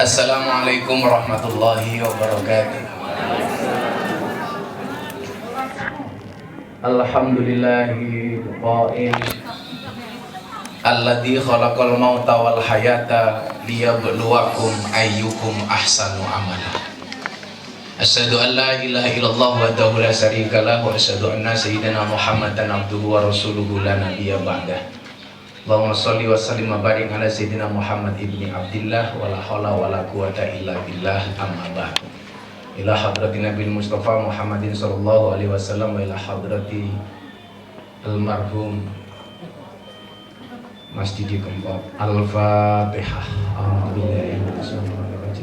Assalamualaikum warahmatullahi wabarakatuh. Alhamdulillahi qail alladzi khalaqal mauta wal hayata liyabluwakum ayyukum ahsanu amala. Asyhadu an la ilaha illallah wahdahu la syarika lah wa asyhadu anna sayyidina Muhammadan abduhu wa rasuluhu la nabiyya ba'dah. Allahumma sholli wa sallim wa barik ala sayyidina Muhammad ibni Abdillah wa la haula wa la quwata illa billah amma ba'd. Ila hadratin Nabil Mustafa Muhammadin sallallahu alaihi wasallam wa ila hadrati almarhum Masjid Kempot. Al-Fatihah.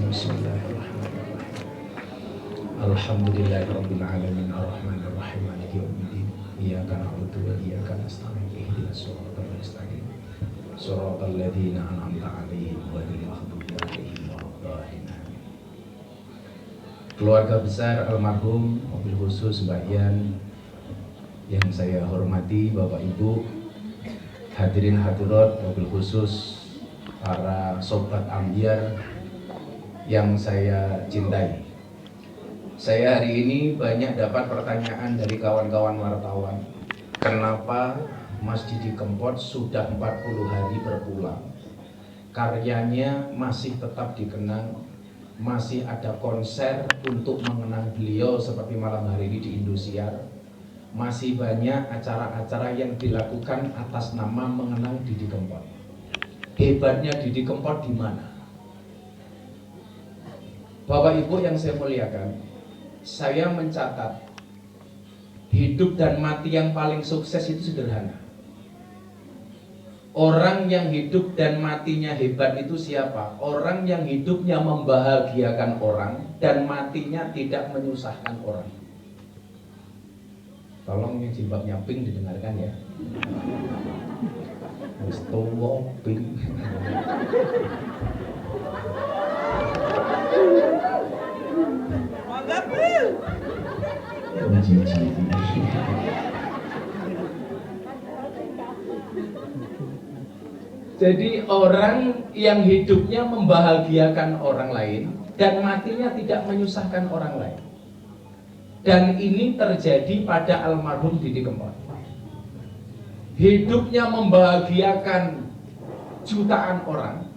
Bismillahirrahmanirrahim. Alhamdulillahirabbil alamin arrahmanir rahim maliki yaumiddin. Iyyaka na'budu wa iyyaka nasta'in ihdinas siratal mustaqim. Siratal ladzina an'amta 'alaihim ghairil maghdubi 'alaihim waladdallin. Keluarga besar almarhum, mobil khusus Mbak Yan yang saya hormati, Bapak Ibu, hadirin hadirat, mobil khusus para sobat ambiar yang saya cintai. Saya hari ini banyak dapat pertanyaan dari kawan-kawan wartawan. Kenapa Masjid Kempot sudah 40 hari berpulang? Karyanya masih tetap dikenang, masih ada konser untuk mengenang beliau seperti malam hari ini di Indosiar. Masih banyak acara-acara yang dilakukan atas nama mengenang Didi Kempot. Hebatnya Didi Kempot di mana? Bapak Ibu yang saya muliakan, saya mencatat hidup dan mati yang paling sukses itu sederhana. Orang yang hidup dan matinya hebat itu siapa? Orang yang hidupnya membahagiakan orang dan matinya tidak menyusahkan orang. Tolong yang jilbabnya pink didengarkan ya. Mustowo pink. Jadi orang yang hidupnya membahagiakan orang lain dan matinya tidak menyusahkan orang lain. Dan ini terjadi pada almarhum Didi Kempot. Hidupnya membahagiakan jutaan orang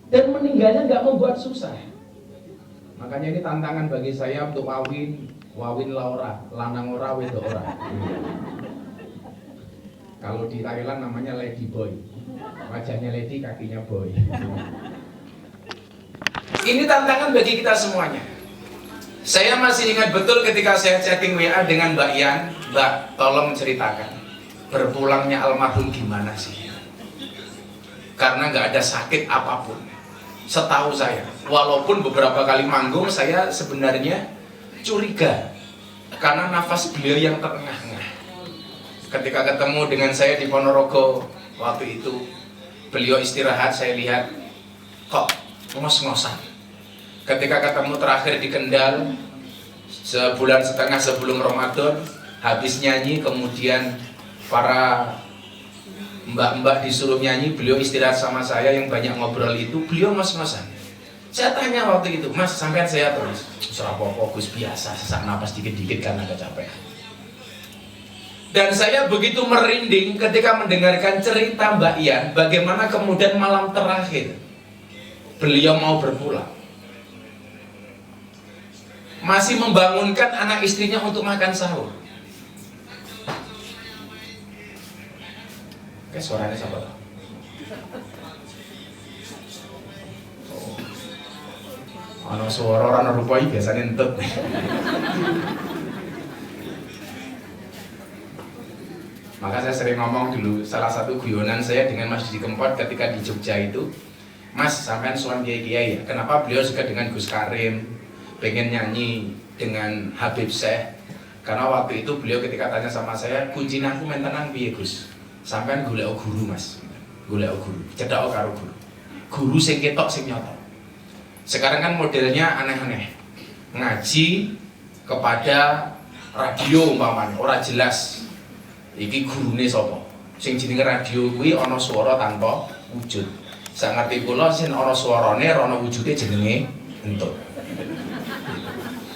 dan meninggalnya nggak membuat susah. Makanya ini tantangan bagi saya untuk Wawin Laura, lanang ora wedok ora. Kalau di Thailand namanya Lady Boy. Wajahnya Lady, kakinya Boy. Ini tantangan bagi kita semuanya. Saya masih ingat betul ketika saya chatting WA dengan Mbak Yan, Mbak, tolong ceritakan berpulangnya almarhum gimana sih? Karena nggak ada sakit apapun. Setahu saya, walaupun beberapa kali manggung saya sebenarnya curiga karena nafas beliau yang terengah-engah. Ketika ketemu dengan saya di Ponorogo waktu itu, beliau istirahat, saya lihat kok ngos-ngosan. Ketika ketemu terakhir di Kendal sebulan setengah sebelum Ramadan, habis nyanyi kemudian para mbak-mbak disuruh nyanyi, beliau istirahat sama saya yang banyak ngobrol itu, beliau ngos-ngosan. Saya tanya waktu itu, Mas, sampean saya terus serapopo Gus, biasa sesak napas dikit-dikit karena kecapean. Dan saya begitu merinding ketika mendengarkan cerita Mbak Yan, bagaimana kemudian malam terakhir beliau mau berpulang, masih membangunkan anak istrinya untuk makan sahur. Oke, suaranya siapa tahu? Ana suara orang rupai biasanya entut. Maka saya sering ngomong dulu, salah satu guyonan saya dengan Mas Didi Kempot ketika di Jogja itu, Mas, sampean suan kiai-kiai ya, kenapa beliau suka dengan Gus Karim, pengen nyanyi dengan Habib Syekh? Karena waktu itu beliau ketika tanya sama saya, kuncinya aku main tenang piye Gus? Sampean golek guru Mas, golek guru, cedak karo guru. Guru sing ketok sing nyoto. Sekarang kan modelnya aneh-aneh, ngaji kepada radio umpamanya, ora jelas. Iki gurune sapa? Sing jenenge radio kuwi ana swara tanpa wujud. Sak ngerti kula sing ana swarane ana wujude jenenge entut.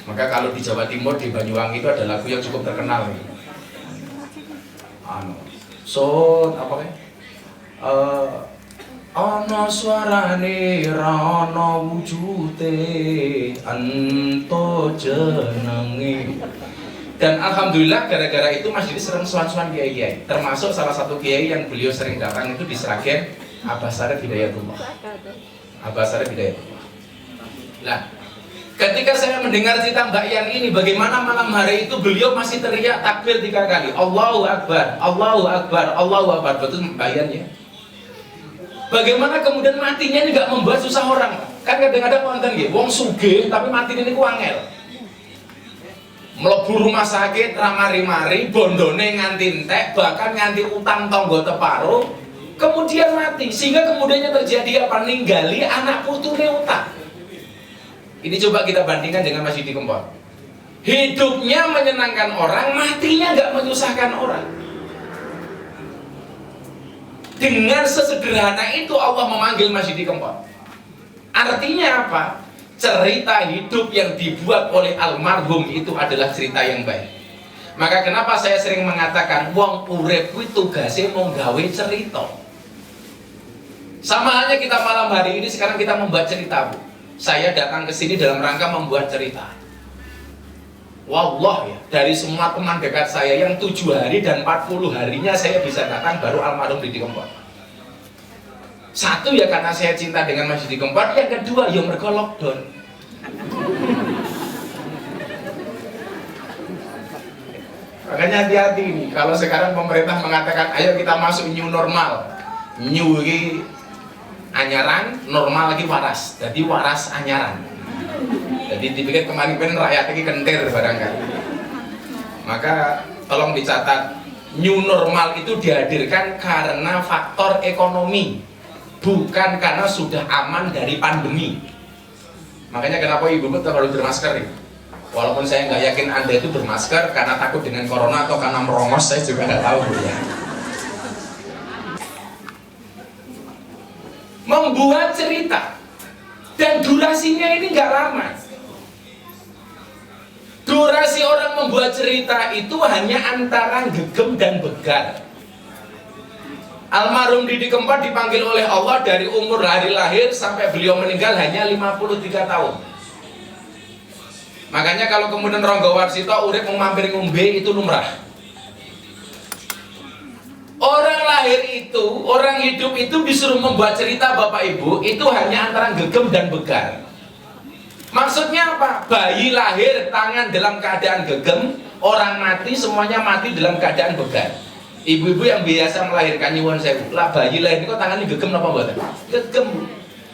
Maka kalau di Jawa Timur di Banyuwangi itu ada lagu yang cukup terkenal nih. Apa kayak? Ana swarane ra ana wujude entut jenenge. Dan alhamdulillah gara-gara itu Mas Didi sering sowan-sowan kiai-kiai. Termasuk salah satu kiai yang beliau sering datang itu di Sragen, Abah Sarif Hidayatullah. Abah Sarif Hidayatullah. Nah, ketika saya mendengar cerita Mbak Yan ini, bagaimana malam hari itu beliau masih teriak takbir 3 kali. Allahu Akbar, Allahu Akbar, Allahu Akbar. Betul Mbak Yan ya? Bagaimana kemudian matinya ini nggak membuat susah orang? Kan kadang-kadang konten ya, wong sugih tapi mati ini ku angel. Mlebu rumah sakit ramari-mari, bondone nganti entek, bahkan nganti utang tonggo teparo, kemudian mati. Sehingga kemudiannya terjadi apa? Ninggali anak putune utang. Ini coba kita bandingkan dengan Mas Didi Kempot. Hidupnya menyenangkan orang, matinya nggak menyusahkan orang. Dengan sesederhana itu Allah memanggil Mas Didi Kempot. Artinya apa? Cerita hidup yang dibuat oleh almarhum itu adalah cerita yang baik. Maka kenapa saya sering mengatakan wong urip kuwi tugase mung gawe cerita. Sama halnya kita malam hari ini sekarang kita membuat cerita, Bu. Saya datang ke sini dalam rangka membuat cerita. Wallah ya, dari semua teman dekat saya yang 7 hari dan 40 harinya saya bisa datang baru almarhum Didi Kempot. Satu ya karena saya cinta dengan Mas Didi Kempot, yang kedua ya mergo lockdown. Makanya hati-hati nih, kalau sekarang pemerintah mengatakan ayo kita masuk new normal. New ini anyaran, normal lagi waras. Jadi waras anyaran. Jadi dipikir kemarin-kemarin rakyat ini kentir barangkali. Maka tolong dicatat, new normal itu dihadirkan karena faktor ekonomi, bukan karena sudah aman dari pandemi. Makanya kenapa ibu harus bermasker nih? Walaupun saya nggak yakin Anda itu bermasker karena takut dengan corona atau karena merongos, saya juga nggak tahu ya. Membuat cerita dan durasinya ini nggak lama. Durasi orang membuat cerita itu hanya antara gegem dan begar. Almarhum Didi Kempot dipanggil oleh Allah dari umur hari lahir sampai beliau meninggal hanya 53 tahun. Makanya kalau kemudian Ronggo Warsito urip mau mampir ngombe itu lumrah. Orang lahir itu, orang hidup itu disuruh membuat cerita Bapak Ibu itu hanya antara gegem dan begar. Maksudnya apa? Bayi lahir tangan dalam keadaan gegem, orang mati semuanya mati dalam keadaan begar. Ibu-ibu yang biasa melahirkan nyuwun sewu, lah bayi lahir kok tangannya gegem apa mboten? Gegem.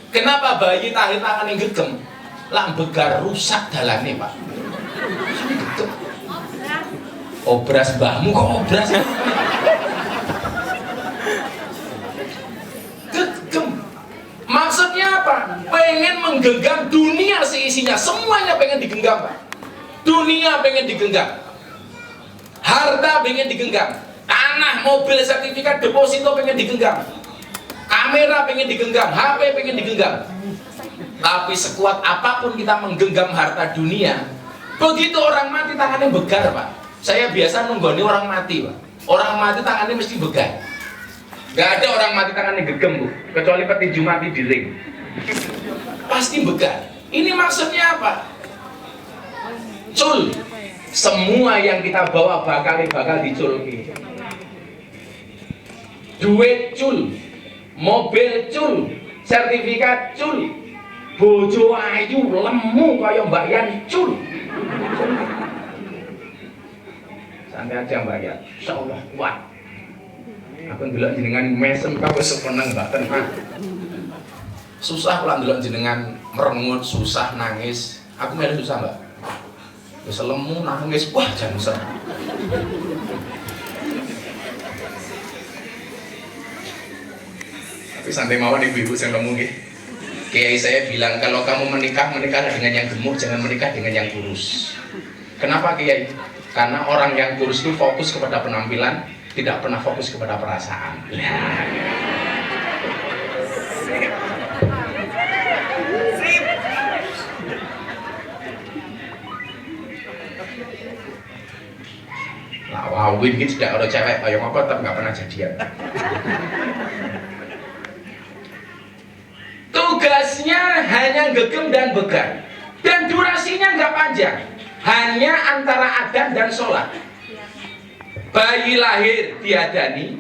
Kenapa bayi lahir tangannya gegem? Lah begar rusak dalane, Pak. Obras mbahmu kok obras? Gegem. Maksudnya apa? Pengen menggenggam dunia seisinya, semuanya pengen digenggam, Pak. Dunia pengen digenggam, harta pengen digenggam, tanah, mobil, sertifikat, deposito pengen digenggam, kamera pengen digenggam, HP pengen digenggam. Tapi sekuat apapun kita menggenggam harta dunia, begitu orang mati tangannya begar, Pak. Saya biasa nunggoni orang mati, Pak. Orang mati tangannya mesti begar. Gak ada orang mati tangannya gegem, Bu, kecuali petinju mati di ring. Pasti begar. Ini maksudnya apa? Cul. Semua yang kita bawa bakal dicul. Duit cul, mobil cul, sertifikat cul, bojo ayu lemu kaya Mbak Yan cul. Santai aja Mbak Yan, insyaallah kuat. Aku ndelok jenengan mesem kok sepeneng mboten, Pak. Susah kula ndelok jenengan merengut, susah nangis. Aku melu susah, Mbak. Wis lemu nangis, wah jan serem. Tapi santai mawon ibu-ibu sing lemu nggih. Kiai saya bilang kalau kamu menikah, menikahlah dengan yang gemuk, jangan menikah dengan yang kurus. Kenapa Kiai? Karena orang yang kurus itu fokus kepada penampilan, tidak pernah fokus kepada perasaan. Wawin ini tidak ada cewek, yang apa tetap nggak pernah jadian. Tugasnya hanya gegem dan began, dan durasinya nggak panjang, hanya antara adzan dan sholat. Bayi lahir diadani,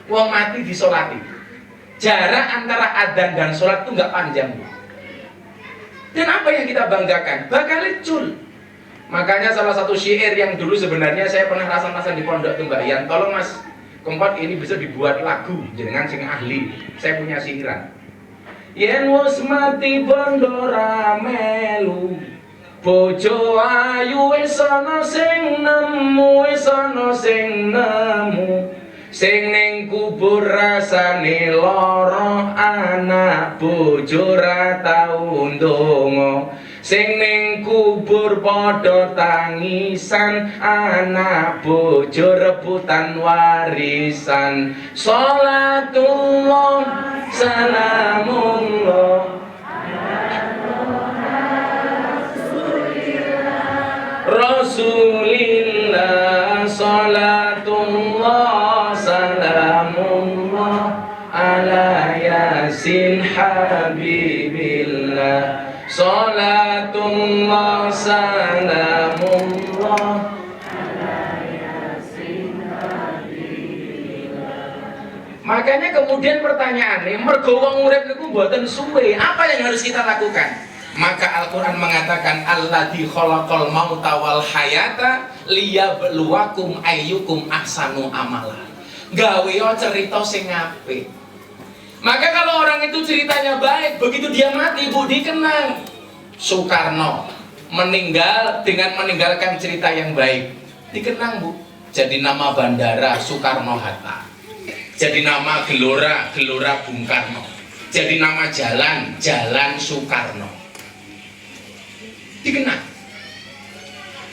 wong mati disolati. Jarak antara adzan dan sholat itu nggak panjang. Dan apa yang kita banggakan? Bakal licul. Makanya salah satu syair yang dulu sebenarnya saya pernah rasa-rasa di pondok tuh Mbak Yan, tolong Mas Kompot ini bisa dibuat lagu jenengan sing ahli. Saya punya syairan. Yen wis mati bondo ra melu, bojo ayu wis ana sing nemu, wis ana sing nemu. Sing ning kubur rasane lara, anak bojo ra tau ndonga. Sing ning kubur padha tangisan, anak bojo rebutan warisan. Sholatullah salamullah Rasulillah, sholatullah salamullah ala yasin habibillah. Sholatullah salamullah ala yasin habibillah. Makanya kemudian pertanyaannya, mergo wong urip niku mboten suwe, apa yang harus kita lakukan? Maka Al-Quran mengatakan alladzi khalaqal mauta wal hayata liyabluwakum ayyukum ahsanu amala. Gawe cerita sing apik. Maka kalau orang itu ceritanya baik, begitu dia mati Bu dikenang. Soekarno meninggal dengan meninggalkan cerita yang baik. Dikenang Bu. Jadi nama bandara Soekarno-Hatta. Jadi nama gelora Bung Karno. Jadi nama jalan Soekarno. Dikenang.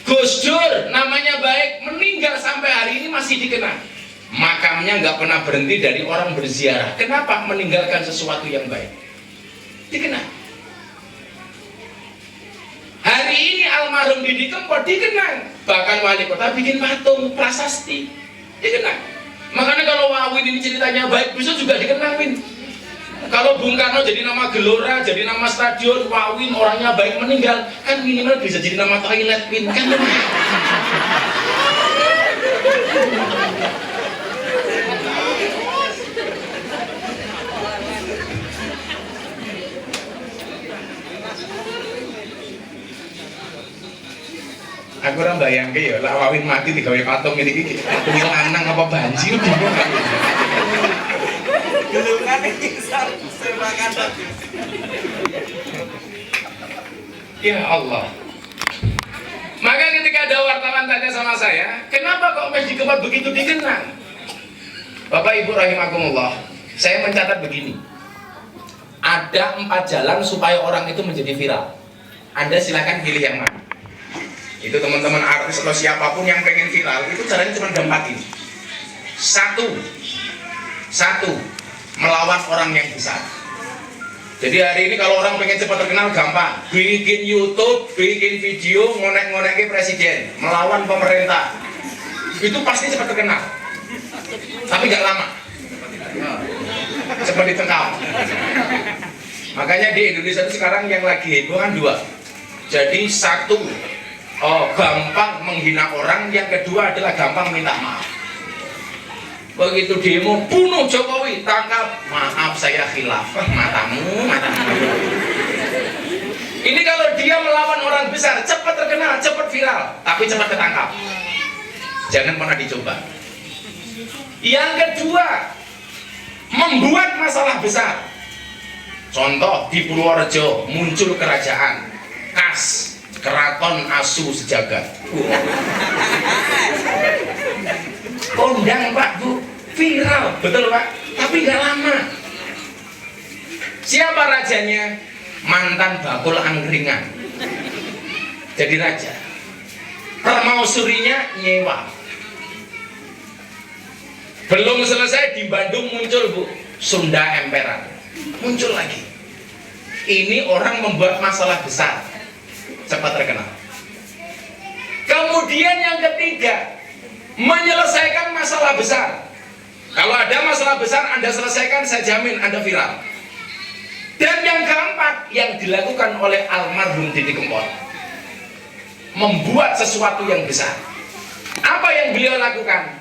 Gus Dur namanya baik, meninggal sampai hari ini masih dikenang. Makamnya nggak pernah berhenti dari orang berziarah. Kenapa? Meninggalkan sesuatu yang baik. Dikenang. Hari ini almarhum Didi Kempot dikenang. Bahkan wali kota bikin patung prasasti. Dikenang. Makanya kalau Wawin ini ceritanya baik, bisa juga dikenang Win. Kalau Bung Karno jadi nama gelora, jadi nama stadion, Wawin orangnya baik meninggal, kan minimal bisa jadi nama toilet Win, kan lumayan. Aku orang bayangke ya, lah Wawin mati digawe patung ini kuwi lanang apa banjir bingung kan. Gelungan iki semangat. Ya Allah. Maka ketika ada wartawan tanya sama saya, kenapa kok Mas Dikempot begitu dikenang? Bapak Ibu rahimakumullah, saya mencatat begini. Ada 4 jalan supaya orang itu menjadi viral. Anda silakan pilih yang mana. Itu teman-teman artis atau siapapun yang pengen viral, itu caranya cuma ada 4 ini. Satu, melawan orang yang besar. Jadi hari ini kalau orang pengen cepat terkenal gampang, bikin YouTube, bikin video, ngonek-ngonekin presiden, melawan pemerintah, itu pasti cepat terkenal. Tapi nggak lama, cepat ditengkap. Makanya di Indonesia itu sekarang yang lagi heboh kan 2. Jadi 1, gampang menghina orang, yang kedua adalah gampang minta maaf. Begitu demo, bunuh Jokowi, tangkap, maaf saya khilaf, matamu. Ini kalau dia melawan orang besar, cepat terkenal, cepat viral, tapi cepat ketangkap. Jangan pernah dicoba. Yang kedua, membuat masalah besar. Contoh di Purworejo muncul kerajaan, KAS, Keraton Asu Sejagat. Kondang Pak Bu, viral, betul Pak, tapi nggak lama. Siapa rajanya? Mantan bakul angkringan, jadi raja. Permausurinya nyewa. Belum selesai di Bandung muncul Bu, Sunda Emperan, muncul lagi. Ini orang membuat masalah besar, cepat terkenal. Kemudian yang ketiga, menyelesaikan masalah besar. Kalau ada masalah besar Anda selesaikan, saya jamin Anda viral. Dan yang keempat yang dilakukan oleh almarhum Didi Kempot, membuat sesuatu yang besar. Apa yang beliau lakukan?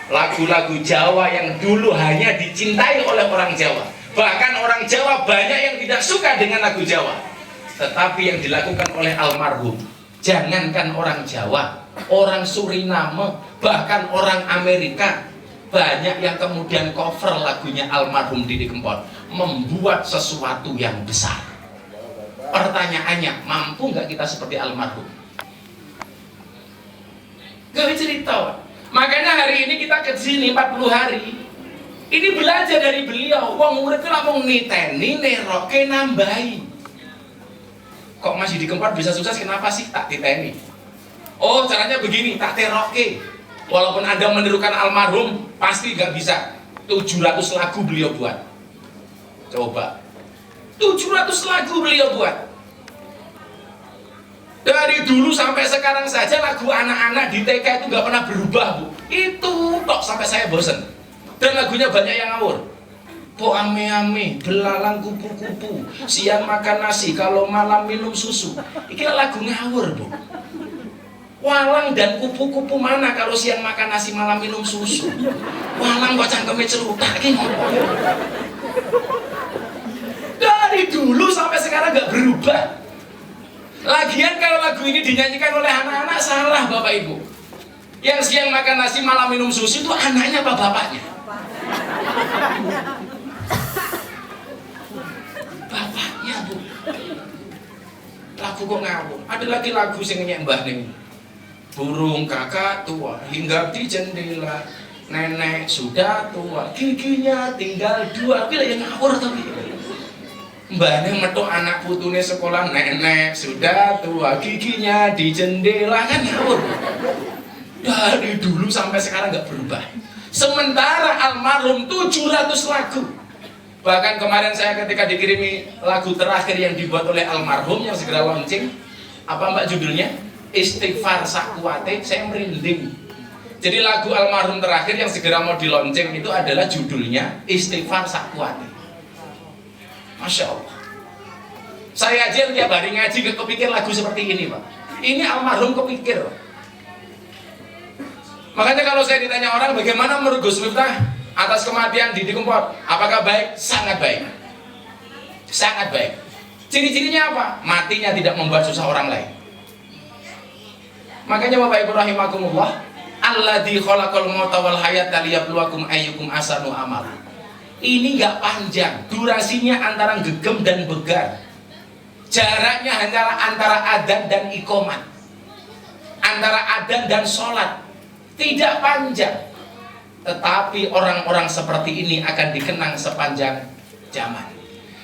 Lagu-lagu Jawa yang dulu hanya dicintai oleh orang Jawa, bahkan orang Jawa banyak yang tidak suka dengan lagu Jawa, tetapi yang dilakukan oleh almarhum, jangankan orang Jawa, orang Suriname, bahkan orang Amerika, banyak yang kemudian cover lagunya almarhum Didi Kempot, membuat sesuatu yang besar. Pertanyaannya, mampu nggak kita seperti almarhum? Gak cerita. Makanya hari ini kita ke sini 40 hari. Ini belajar dari beliau. Wong murid itu langsung niteni, neroke, nambahi. Kok masih di Kempot bisa sukses? Kenapa sih tak titeni? Oh, caranya begini, tak teroke. Walaupun Anda menirukan almarhum, pasti gak bisa. 700 lagu beliau buat. Coba 700 lagu beliau buat. Dari dulu sampai sekarang saja lagu anak-anak di TK itu gak pernah berubah, Bu. Itu tok sampai saya bosen. Dan lagunya banyak yang ngawur. Po ame-ame, belalang kupu-kupu, siang makan nasi, kalau malam minum susu. Ini lagu ngawur, Bu. Walang dan kupu-kupu mana kalau siang makan nasi, malam minum susu? Walang kok cangkeme celutak iki ngopo? Dari dulu sampai sekarang gak berubah. Lagian kalau lagu ini dinyanyikan oleh anak-anak, salah Bapak Ibu. Yang siang makan nasi malam minum susu itu anaknya apa bapaknya? Bapaknya, Bu. Lagu kok ngawur. Ada lagi lagu sing nyembah ning. Burung kakak tua hinggap di jendela, nenek sudah tua giginya tinggal 2. Bila yang ngawur tapi mbahnya metu anak putune sekolah, nenek sudah tua giginya di jendela, kan ngawur. Dari dulu sampai sekarang nggak berubah. Sementara almarhum 700 lagu. Bahkan kemarin saya ketika dikirimi lagu terakhir yang dibuat oleh almarhum yang segera launching, apa Mbak judulnya? Istighfar Sakuate, saya merinding. Jadi lagu almarhum terakhir yang segera mau di launching itu adalah judulnya Istighfar Sakuate. Masya Allah. Saya aja tiap hari ngaji kepikir lagu seperti ini, Pak. Ini almarhum kepikir. Makanya kalau saya ditanya orang bagaimana menurut Gus Miftah atas kematian Didi Kempot, apakah baik? Sangat baik. Sangat baik. Ciri-cirinya apa? Matinya tidak membuat susah orang lain. Makanya Bapak Ibu rahimakumullah, alladzi khalaqal mauta wal hayata liyabluwakum ayyukum ahsanu amala. Ini nggak panjang, durasinya antara gegem dan begar. Jaraknya hanyalah antara adzan dan iqomat, antara adzan dan sholat. Tidak panjang. Tetapi orang-orang seperti ini akan dikenang sepanjang zaman.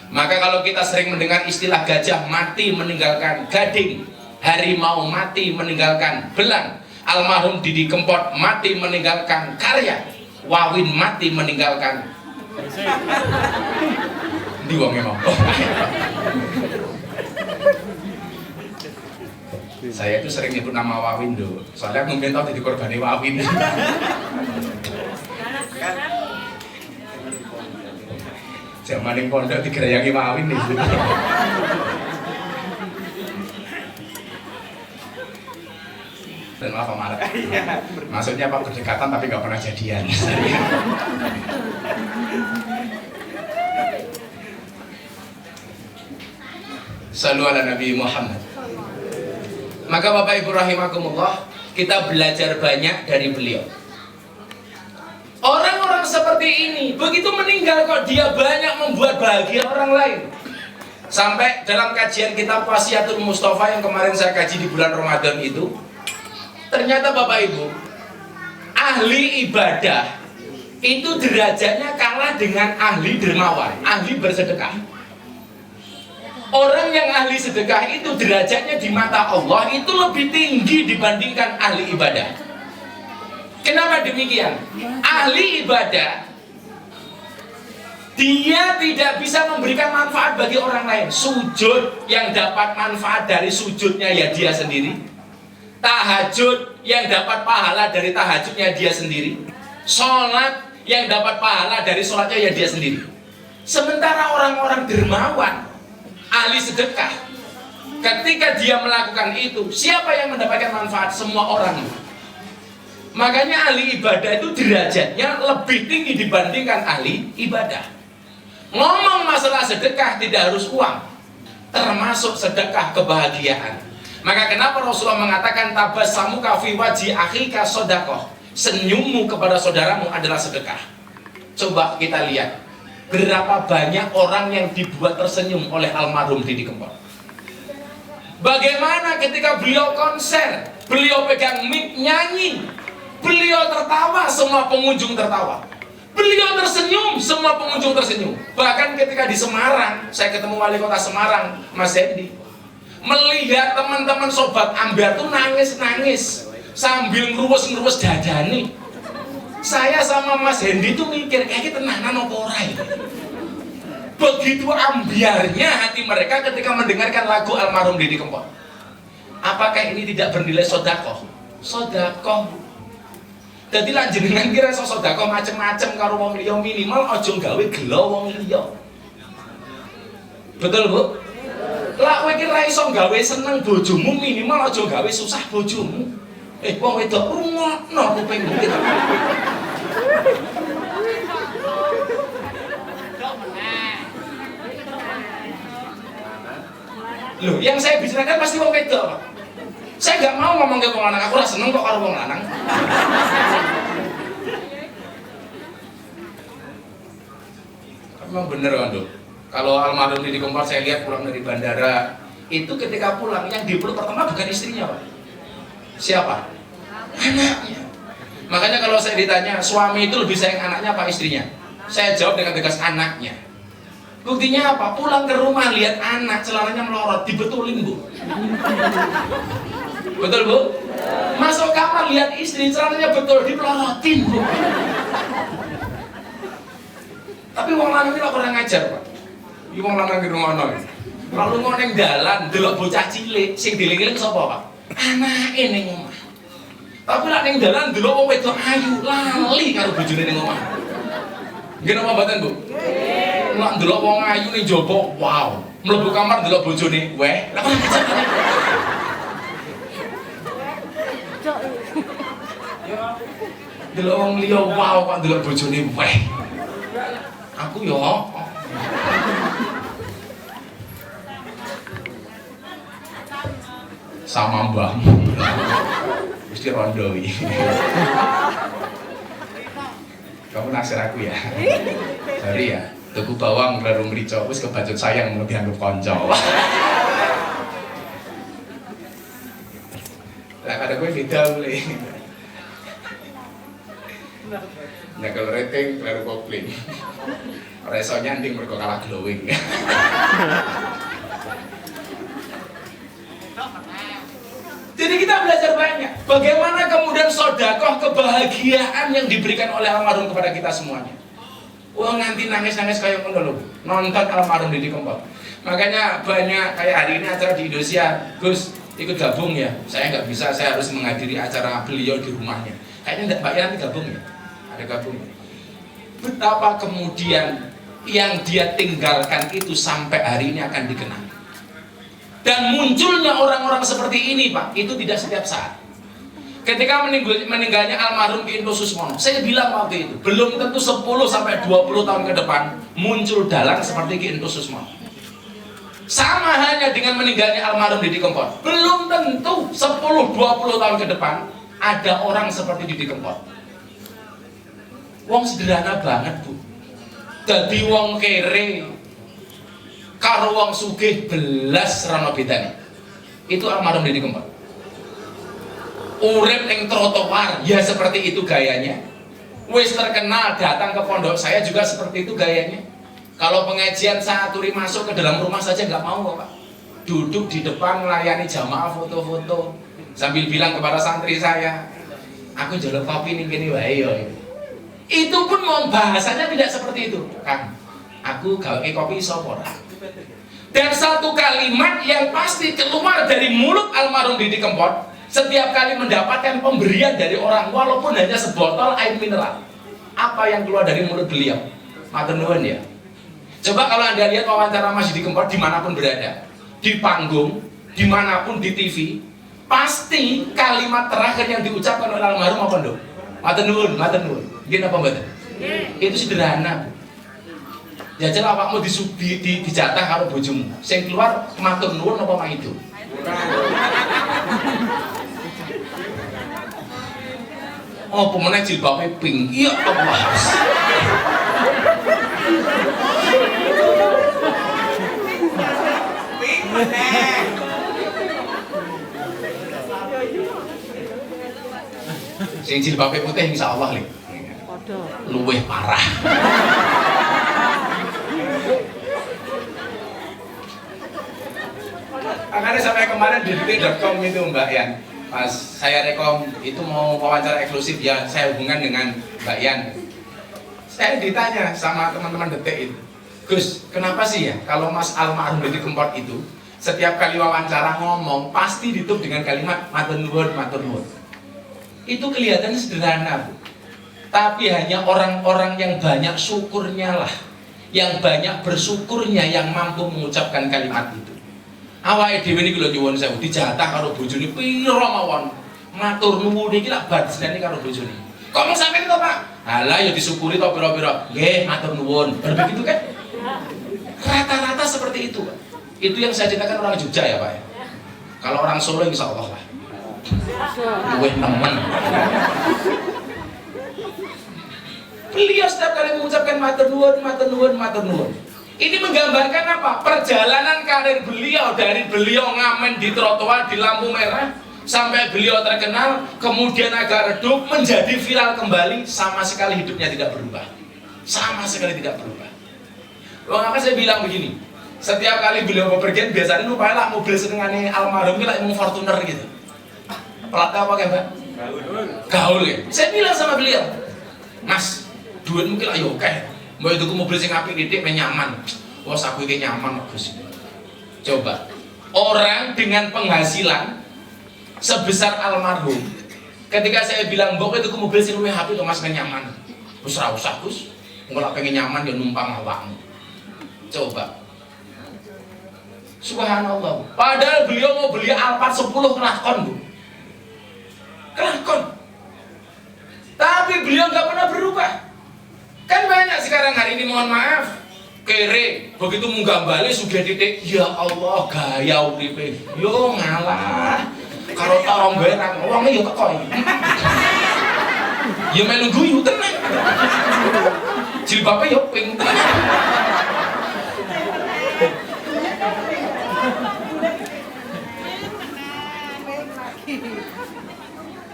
Maka kalau kita sering mendengar istilah gajah mati meninggalkan gading, harimau mati meninggalkan belang, almarhum Didi Kempot mati meninggalkan karya, Wawin mati meninggalkan di wong emang. Saya tuh sering nyebut nama Wawin do, soalnya aku tahu jadi korbane Wawin. Zaman yang pondok digerayangi Wawin nih. Dan maaf Maret. Maksudnya Pak berdekatan tapi nggak pernah jadian. Sallu ala Nabi Muhammad. Maka Bapak Ibu rahimakumullah, kita belajar banyak dari beliau. Orang-orang seperti ini begitu meninggal kok dia banyak membuat bahagia orang lain. Sampai dalam kajian kitab Wasiatul Mustafa yang kemarin saya kaji di bulan Ramadan itu, ternyata Bapak Ibu, ahli ibadah itu derajatnya kalah dengan ahli dermawan, ahli bersedekah. Orang yang ahli sedekah itu derajatnya di mata Allah itu lebih tinggi dibandingkan ahli ibadah. Kenapa demikian? Ahli ibadah dia tidak bisa memberikan manfaat bagi orang lain. Sujud yang dapat manfaat dari sujudnya ya dia sendiri. Tahajud yang dapat pahala dari tahajudnya dia sendiri, sholat yang dapat pahala dari sholatnya ya dia sendiri. Sementara orang-orang dermawan, ahli sedekah, ketika dia melakukan itu, siapa yang mendapatkan manfaat? Semua orang. Makanya ahli ibadah itu derajatnya lebih tinggi dibandingkan ahli ibadah. Ngomong masalah sedekah tidak harus uang, termasuk sedekah kebahagiaan. Maka kenapa Rasulullah mengatakan tabassamuka fi wajhi akhika shadaqah, senyummu kepada saudaramu adalah sedekah. Coba kita lihat berapa banyak orang yang dibuat tersenyum oleh almarhum Didi Kempot. Bagaimana ketika beliau konser, beliau pegang mic nyanyi, beliau tertawa, semua pengunjung tertawa. Beliau tersenyum, semua pengunjung tersenyum. Bahkan ketika di Semarang, saya ketemu wali kota Semarang, Mas Hendi, melihat teman-teman sobat Ambar tuh nangis-nangis sambil ngeruwes-ngeruwes dadane. Saya sama Mas Hendi tuh mikir, kayaknya tenanan apa ora ya? Begitu ambiarnya hati mereka ketika mendengarkan lagu almarhum Didi Kempot. Apakah ini tidak bernilai sodakoh? Sodakoh. Jadi lan jenengan kira sodakoh macem-macem karo wong liya, minimal aja gawe gelo wong liya. Betul, Bu? Lah kowe iki ra iso gawe seneng bojomu, minimal aja gawe susah bojomu. Wong wedok rungokno kupingmu. Loh, yang saya bicarakan pasti wong wedok, Pak. Saya nggak mau ngomong ke wong lanang, aku ora seneng kok karo wong lanang. Memang bener kan, Dok? Kalau almarhum Didi Kempot saya lihat pulang dari bandara, itu ketika pulang yang dipeluk pertama bukan istrinya, Pak. Siapa? Anaknya. Makanya kalau saya ditanya, suami itu lebih sayang anaknya apa istrinya? Saya jawab dengan tegas, anaknya. Buktinya apa? Pulang ke rumah lihat anak celananya melorot, dibetulin, Bu. Betul, Bu? Masuk kamar lihat istri celananya betul, dipelorotin, Bu. Tapi wong lanang iki kurang ngajar, Pak. Iki wong lanang ki ngono. Lalu ngono ning dalan delok bocah cilik sing dieling-eling sapa, Pak? Anake ning omah. Tapi lek ning dalan delok wong wedok ayu lali karo bojone ning omah. Nggih napa mboten, Bu? Nggih. Nek delok wong ayu ning jaba, wow. Mlebu kamar delok bojone, weh. Lah kok ngajar. Delok wong liya, wow, kok delok bojone, weh. Aku yo sama mbahmu mesti rondoi. Kamu naksir aku ya? Sorry ya, tuku bawang lalu merica, wis kebacut sayang mau dianggap konco. Lah kada kowe beda mulai. Nah kalau rating baru kopling. Ora iso nyanding mergo kalah glowing. Jadi kita belajar banyak. Bagaimana kemudian sodakoh kebahagiaan yang diberikan oleh almarhum kepada kita semuanya. Wah nganti nangis-nangis kayak ngono lho. Nonton almarhum Didi Kempot. Makanya banyak kayak hari ini acara di Indonesia, Gus ikut gabung ya. Saya nggak bisa, saya harus menghadiri acara beliau di rumahnya. Kayaknya Mbak Yanti gabung ya. Ada gabung. Betapa kemudian yang dia tinggalkan itu sampai hari ini akan dikenang. Dan munculnya orang-orang seperti ini, Pak, itu tidak setiap saat. Ketika meninggalnya almarhum Ki Into Susmono, saya bilang waktu itu, belum tentu 10 sampai 20 tahun ke depan muncul dalang seperti Ki Into Susmono. Sama halnya dengan meninggalnya almarhum Didi Kempot. Belum tentu 10-20 tahun ke depan ada orang seperti Didi Kempot. Wong sederhana banget, Bu. Dadi wong kere karo wong sugih belas rano bedane. Itu almarhum Didi Kempot. Urip ning trotoar ya seperti itu gayanya. Wis terkenal datang ke pondok saya juga seperti itu gayanya. Kalau pengajian saya aturi masuk ke dalam rumah saja nggak mau, Pak. Duduk di depan melayani jamaah foto-foto sambil bilang kepada santri saya, aku njaluk kopi ning kene wae ya. Itu pun mau bahasanya tidak seperti itu, Kang. Aku gawe kopi sapa ora. Dan satu kalimat yang pasti keluar dari mulut almarhum Didi Kempot, Setiap kali mendapatkan pemberian dari orang, walaupun hanya sebotol air mineral, apa yang keluar dari mulut beliau? Matur nuwun ya. Coba kalau Anda lihat wawancara Mas Didi Kempot dimanapun berada, di panggung, dimanapun di TV, pasti kalimat terakhir yang diucapkan oleh almarhum apa dong? Matur nuwun, matur nuwun. Nggih napa mboten? Itu sederhana. Jajal awakmu dijatah karo bojomu. Sing keluar matur nuwun apa mah itu? Oh, pemenang jilbabnya pink. Ya Allah. Pink meneh. Sing jilbabnya putih insya Allah nih. Luweh parah. Makanya sampai kemarin di detik.com itu Mbak Yan, pas saya rekom itu mau wawancara eksklusif ya, saya hubungan dengan Mbak Yan. Saya ditanya sama teman-teman Detik itu, Gus, kenapa sih ya kalau Mas almarhum Didi Kempot itu setiap kali wawancara ngomong pasti ditutup dengan kalimat matur nuwun, matur nuwun. Itu kelihatannya sederhana, Bu. Tapi hanya orang-orang yang banyak syukurnya lah, yang banyak bersyukurnya yang mampu mengucapkan kalimat itu. Awake dhewe niki lho nyuwun sewu dijatah karo bojone pira mawon. Matur nuwun iki lak badhane karo bojone. Kok mung sampeyan to, Pak? Halah ya disyukuri to pira-pira. Nggih, matur nuwun. Begitu kan? Rata-rata seperti itu, Pak. Itu yang saya ceritakan orang Jogja ya, Pak ya. Kalau orang Solo insya Allah lah. Luwih nemen. Beliau setiap kali mengucapkan matur nuwun, matur nuwun, matur nuwun. Ini menggambarkan apa? Perjalanan karir beliau dari beliau ngamen di trotoar di lampu merah sampai beliau terkenal, kemudian agak redup menjadi viral kembali, sama sekali hidupnya tidak berubah. Sama sekali tidak berubah. Maka saya bilang begini, setiap kali beliau bepergian biasanya lupa lah mobil setengahnya almarhum kita mau Fortuner gitu. Pelatih apa kan, Mbak? Gaul ya. Saya bilang sama beliau, Mas, duit mungkin lah oke. Mau itu mobil sing apik titik nyaman. Wah, aku iki nyaman Gus. Coba orang dengan penghasilan sebesar almarhum, ketika saya bilang mbok itu mobil sing luwih apik to Mas nyaman. Wis ora usah Gus. Engko lak pengen nyaman ya numpang awakmu. Coba. Subhanallah. Padahal beliau mau beli Alphard 10 kelakon, Bu. Kelakon. Tapi beliau nggak pernah berubah. Kan banyak sekarang hari ini, mohon maaf, kere begitu munggah balik sudah titik, ya Allah gaya uripe yo ngalah karo tarong berang wong yo kekoi ya melu guyu tenang jilbabnya yo pink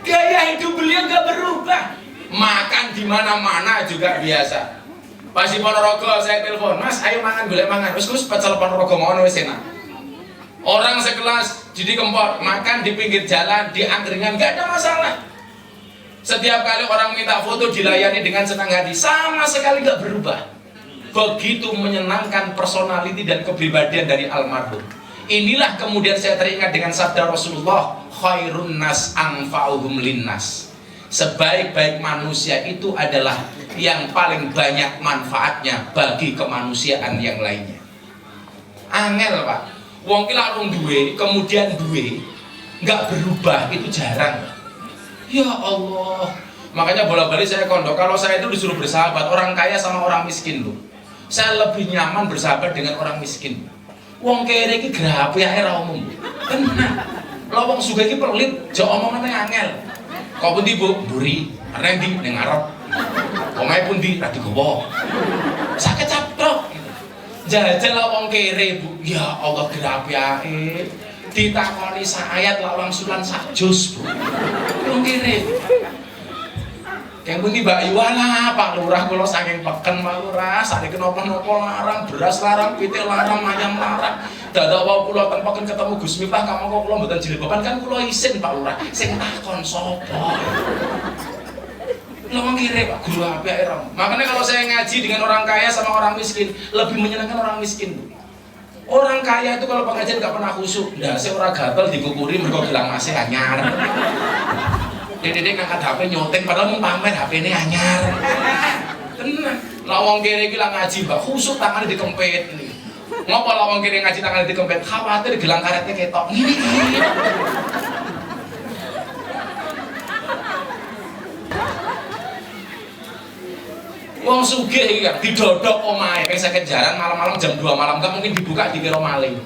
gaya hidup beliau nggak berubah. Makan di mana-mana juga biasa. Pas di Ponorogo saya telepon, Mas, ayo makan, golek mangan. Wis Gus, pecel Ponorogo ngono wis enak. Orang sekelas Didi Kempot makan di pinggir jalan, di angkringan, nggak ada masalah. Setiap kali orang minta foto dilayani dengan senang hati, sama sekali nggak berubah. Begitu menyenangkan personality dan kepribadian dari almarhum. Inilah kemudian saya teringat dengan sabda Rasulullah, khairun nas anfa'uhum linnas. Sebaik-baik manusia itu adalah yang paling banyak manfaatnya bagi kemanusiaan yang lainnya. Angel, Pak. Wong ki langsung duwe, kemudian duwe, nggak berubah, itu jarang. Ya Allah. Makanya bolak-balik saya kondok, kalau saya itu disuruh bersahabat orang kaya sama orang miskin, Bu. Saya lebih nyaman bersahabat dengan orang miskin. Wong kere iki grape ae ra umum. Tenang. Lah wong sugih iki pelit, jek omongane angel. Kok pundi Bu? Mburi, rendi ning ngarep. Omahe pundi? Ra digowo. Sak kecaplok. Jajal wong kere, Bu. Ya Allah grape ae. Ditakoni sak ayat lak wangsulan sak juz, Bu. Wong kere. Yang pundi Mbak Iwana, Pak Lurah kula saking peken Pak Lurah, sakniki napa-napa larang, beras larang, pitik larang, ayam larang. Dadak wae kula teng peken ketemu Gus Miftah, kamangka kula mboten jilbaban kan kula isin Pak Lurah. Sing takon sapa? Lha wong kire Pak guru apik ra. Makanya kalau saya ngaji dengan orang kaya sama orang miskin, lebih menyenangkan orang miskin, Bu. Orang kaya itu kalau pengajian nggak pernah khusyuk, ndase ora gatel dikukuri mergo gelang masih anyar. Dede ngangkat HP nyoteng padahal mau pamer HP-ne anyar. Tenan. Lah wong kene iki lah ngaji mbak khusyuk tangannya dikempet ini. Ngopo lah wong kene ngaji tangannya dikempet? Khawatir gelang karetnya ketok. Ngene iki. Wong sugih iki kan didodok omahe ping 50 jaran malam-malam jam 2 malam kan mungkin dibuka dikira maling.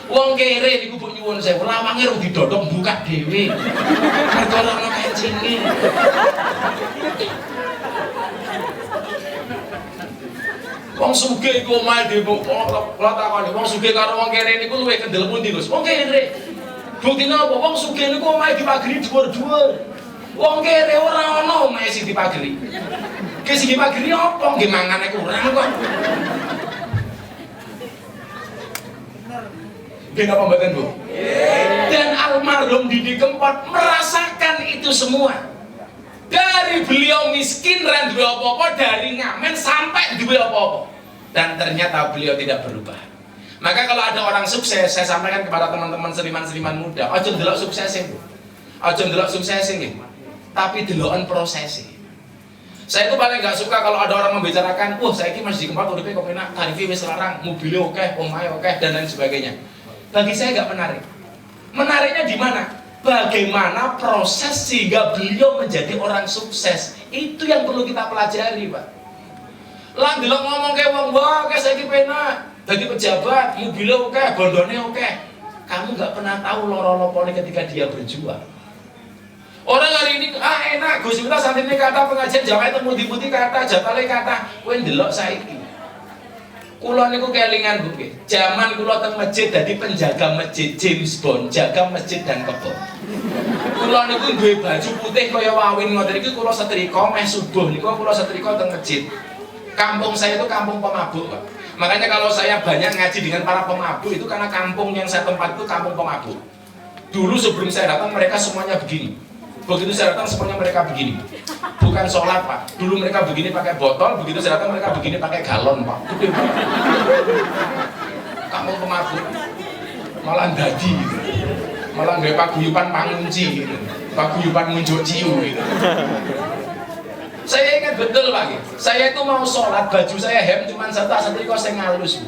Wong kere niku mbok nyuwun sewu lawange rung didodok buka dhewe. Mergo ora ono kencinge. Wong sugih iku omahe dhewe kula takoni wong sugih karo wong kere niku luwih kendel pundi Gus? Wong kere. Buktine apa? Wong sugih niku omahe dipageri dhuwur-dhuwur. Wong kere ora ono omahe sing dipageri. Sing dipageri apa? Nggih mangane kurang kok. Nggih napa mboten, Bu? Dan almarhum Didi Kempot merasakan itu semua. Dari beliau miskin dan duwe apa-apa, dari ngamen sampai duwe apa-apa. Dan ternyata beliau tidak berubah. Maka kalau ada orang sukses, saya sampaikan kepada teman-teman seniman-seniman muda, aja ndelok suksesnya, Bu. Aja ndelok suksesnya nggih. Tapi deloken prosesnya. Saya itu paling nggak suka kalau ada orang membicarakan, wah saya ini masih di Kempot uripe kok enak, tarifnya wis larang, mobilnya oke, omahe oke, dan lain sebagainya. Bagi saya nggak menarik. Menariknya di mana? Bagaimana proses sehingga beliau menjadi orang sukses. Itu yang perlu kita pelajari, Pak. Lah delok ngomong kayak wong, wah kayak saya ini penak, jadi pejabat, mobilnya oke, bondone oke. Kamu nggak pernah tahu loro-lopone ketika dia berjuang. Orang hari ini enak, Gus Miftah santri kata pengajian Jawa itu mudi-mudi kata, jatale kata, kowe ndelok saiki. Kula niku kelingan Bu nggih. Zaman kula teng masjid dadi penjaga masjid James Bond, jaga masjid dan kebon. Kula niku duwe baju putih kaya wawin ngoten iki kula setrika meh subuh niku kula setrika teng masjid. Kampung saya itu kampung pemabuk, Pak. Makanya kalau saya banyak ngaji dengan para pemabuk itu karena kampung yang saya tempat itu kampung pemabuk. Dulu sebelum saya datang mereka semuanya begini. Begitu saya datang semuanya mereka begini. Bukan sholat, Pak. Dulu mereka begini pakai botol, begitu saya datang mereka begini pakai galon, Pak. Gede banget. Kamu pemabuk. Malah dadi gitu. Malah nggak paguyupan pangunci gitu. Paguyupan muncul ciu gitu. Saya ingat betul, Pak. Saya itu mau sholat, baju saya hem cuma satu kok saya ngalus.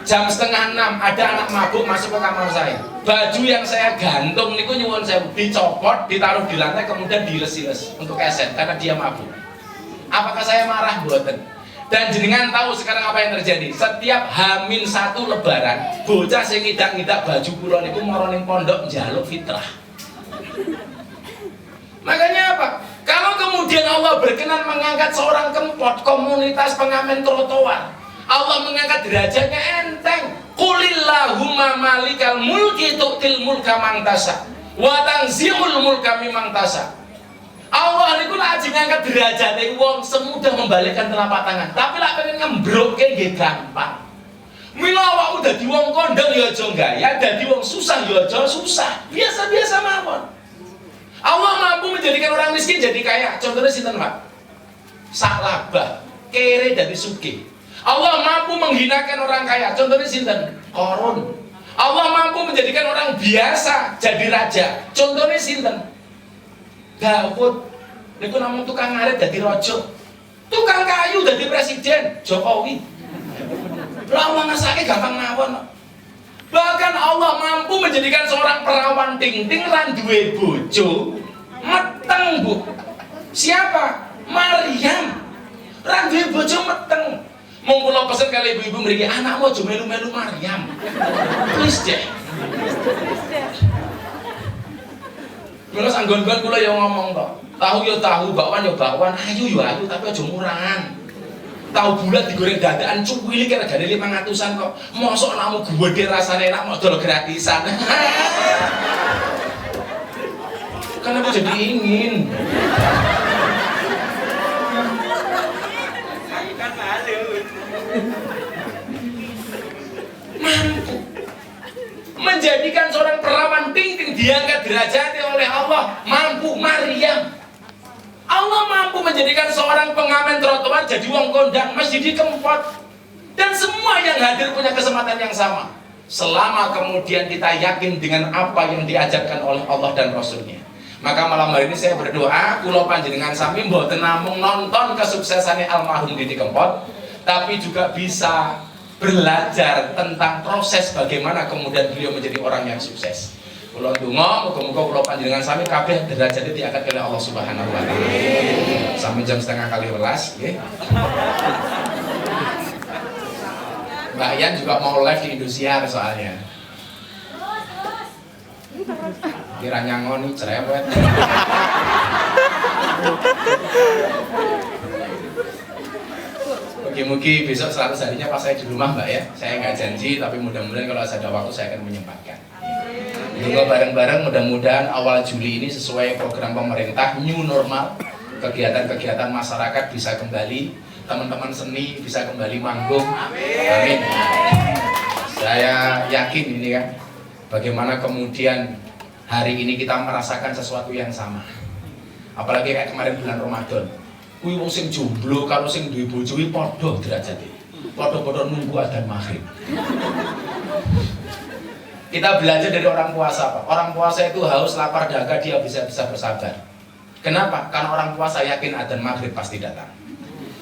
Jam 5:30 ada anak mabuk masuk ke kamar saya. Baju yang saya gantung niku nyuwun saya dicopot, ditaruh di lantai kemudian diles-iles untuk keset karena dia mabuk. Apakah saya marah? Mboten. Dan jenengan tahu sekarang apa yang terjadi? Setiap H-1 lebaran, bocah sing ngidak-ngidak baju kula niku mara ning pondok njaluk fitrah. Makanya apa? Kalau kemudian Allah berkenan mengangkat seorang Kempot, komunitas pengamen trotoar, Allah mengangkat derajatnya enteng. Qulillahumma malikal mulki tu'til mulka man tasha wa tanzi'ul mulka mimman tasha. Allah niku lak ajeng ngangkat derajate wong semudah membalikkan telapak tangan. Tapi lak pengen ngembrokke nggih gampang. Mila awakmu dadi wong kondang ya aja gaya, dadi wong susah ya aja susah. Biasa-biasa mawon. Allah mampu menjadikan orang miskin jadi kaya. Contohnya sinten, Pak? Saklabah, kere dadi sugih. Allah mampu menghinakan orang kaya. Contohnya sinten? Korun. Allah mampu menjadikan orang biasa jadi raja. Contohnya sinten? Daud. Niku namung tukang ngarit jadi raja. Tukang kayu jadi presiden. Jokowi. Lawan ngasake gampang mawon. Bahkan Allah mampu menjadikan seorang perawan ting-ting lan duwe bojo meteng, Bu. Siapa? Maryam. Lan duwe bojo meteng. Mau kula pesen kali ibu-ibu mriki, anakmu aja melu-melu Maryam. Please deh. Mula sanggon-gon kula ya ngomong to. Tahu ya tahu, bakwan ya bakwan, ayu ya ayu tapi aja murahan. Tahu bulat digoreng dadakan cuwili kira gane 500-an kok. Mosok anakmu gede rasane enak modal gratisan. Kan aku jadi ingin. Mampu menjadikan seorang perawan ting-ting diangkat derajatnya oleh Allah. Mampu Maryam. Allah mampu menjadikan seorang pengamen trotoar jadi wong kondang masjid di Kempot. Dan semua yang hadir punya kesempatan yang sama. Selama kemudian kita yakin dengan apa yang diajarkan oleh Allah dan Rasulnya. Maka malam hari ini saya berdoa, kula panjenengan sami mboten namung nonton kesuksesannya almarhum Didi Kempot, tapi juga bisa belajar tentang proses bagaimana kemudian beliau menjadi orang yang sukses. Kula ndonga muga-muga kula panjenengan sami kabeh derajate diangkat oleh Allah Subhanahu wa taala. Sampai jam 11:30 nggih. Mbak Yan juga mau live di Indosiar soalnya. Kira nyangoni cerewet. Mungkin besok 100 harinya pas saya di rumah Mbak ya. Saya nggak janji, tapi mudah-mudahan kalau ada waktu saya akan menyempatkan. Juga bareng-bareng mudah-mudahan awal Juli ini sesuai program pemerintah New Normal, kegiatan-kegiatan masyarakat bisa kembali, teman-teman seni bisa kembali manggung. Amin. Saya yakin ini kan, bagaimana kemudian hari ini kita merasakan sesuatu yang sama. Apalagi kayak kemarin bulan Ramadan. Kuwi wong sing jomblo karo sing duwe bojo kuwi padha derajate. Padha-padha nunggu adzan maghrib. Kita belajar dari orang puasa, Pak. Orang puasa itu haus, lapar, dahaga, dia bisa bersabar. Kenapa? Karena orang puasa yakin adzan maghrib pasti datang.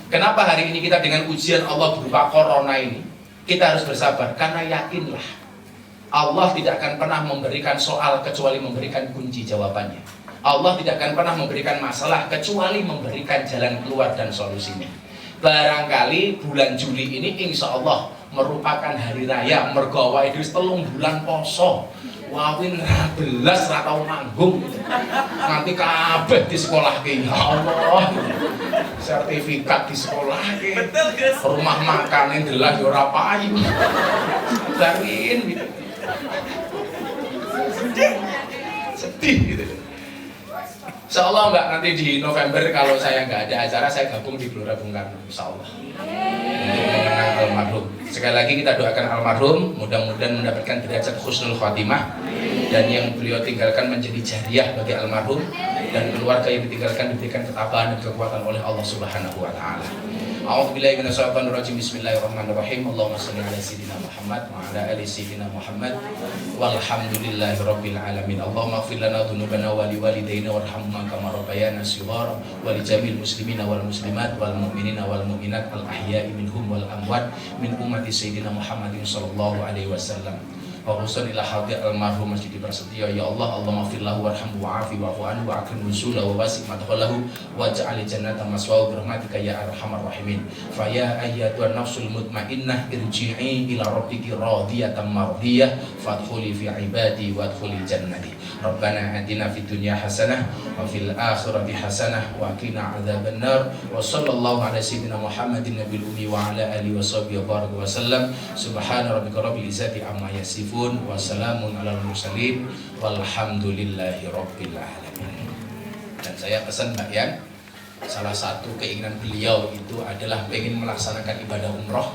Kenapa hari ini kita dengan ujian Allah berupa corona ini kita harus bersabar? Karena yakinlah Allah tidak akan pernah memberikan soal kecuali memberikan kunci jawabannya. Allah tidak akan pernah memberikan masalah kecuali memberikan jalan keluar dan solusinya. Barangkali bulan Juli ini insya Allah merupakan hari raya mergo awake dhewe 3 bulan poso. Wawin 12 ra tau manggung. Nanti kabeh di sekolah ki. Ya Allah. Sertifikat di sekolah ki. Betul, Gus. Rumah makan ndelah yo ora payu. Darin gitu. Sedih gitu. Insyaallah Mbak, nanti di November kalau saya nggak ada acara, saya gabung di Gelora Bung Karno, insyaallah. Untuk mengenang almarhum. Sekali lagi kita doakan almarhum, mudah-mudahan mendapatkan derajat husnul khotimah dan yang beliau tinggalkan menjadi jariah bagi almarhum dan keluarga yang ditinggalkan diberikan ketabahan dan kekuatan oleh Allah Subhanahu wa taala. A'udzubillahi minasyaitonir rajim. Bismillahirrahmanirrahim. Allahumma shalli ala sayyidina Muhammad wa ala ali sayyidina Muhammad. Walhamdulillahirabbil alamin. Allahumma ighfir lana dzunubana wa liwalidayna warhamhuma kama rabbayana shighara wa li jamil muslimina wal muslimat wal mu'minina wal mu'minat al ahya'i minhum wal amwat min ummati sayyidina Muhammadin sallallahu alaihi wasallam. Wa husun ila hadhi almarhum Masjid Prasetyo. Ya Allah, Allahumma ighfir lahu warhamhu wa'afi wa'fu anhu wa akrim nuzulahu wa wasi' madkhalahu waj'al jannata maswaahu birahmatika ya arhamar rahimin. Fa ya ayyatuhan nafsul mutmainnah irji'i ila rabbiki radiyatan mardiyah fadkhuli fi ibadi wadkhuli jannati. Rabbana atina fid dunya hasanah wa fil akhirati hasanah wa qina adzabannar. Wa sallallahu ala sayyidina Muhammadin nabiyil ummi wa ala alihi wa sahbihi wa sallam. Subhana rabbika rabbil izzati amma yasifun. Wassalamun alal mursalin walhamdulillahi rabbil alamin. Dan saya pesan Mbak Yan, salah satu keinginan beliau itu adalah pengen melaksanakan ibadah umroh.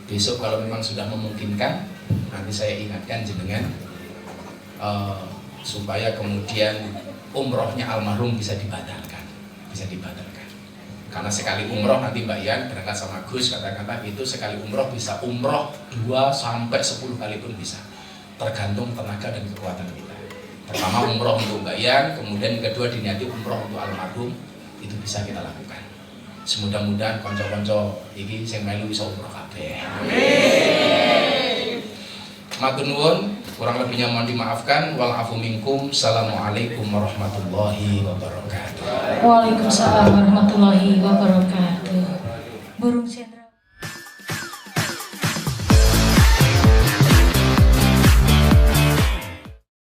Besok kalau memang sudah memungkinkan, nanti saya ingatkan jenengan supaya kemudian umrohnya almarhum bisa dibatalkan. Karena sekali umroh nanti Mbak Yan berangkat sama Gus kata-kata itu sekali umroh bisa umroh 2 sampai 10 kali pun bisa. Tergantung tenaga dan kekuatan kita. Pertama umroh untuk Mbak Yan, kemudian kedua diniati umroh untuk almarhum, itu bisa kita lakukan. Semudah-mudahan konco-konco iki sing melu iso umroh kabeh. Amin. Matur nuwun, kurang lebihnya mohon dimaafkan. Wal afu minkum. Assalamualaikum warahmatullahi wabarakatuh. Waalaikumsalam warahmatullahi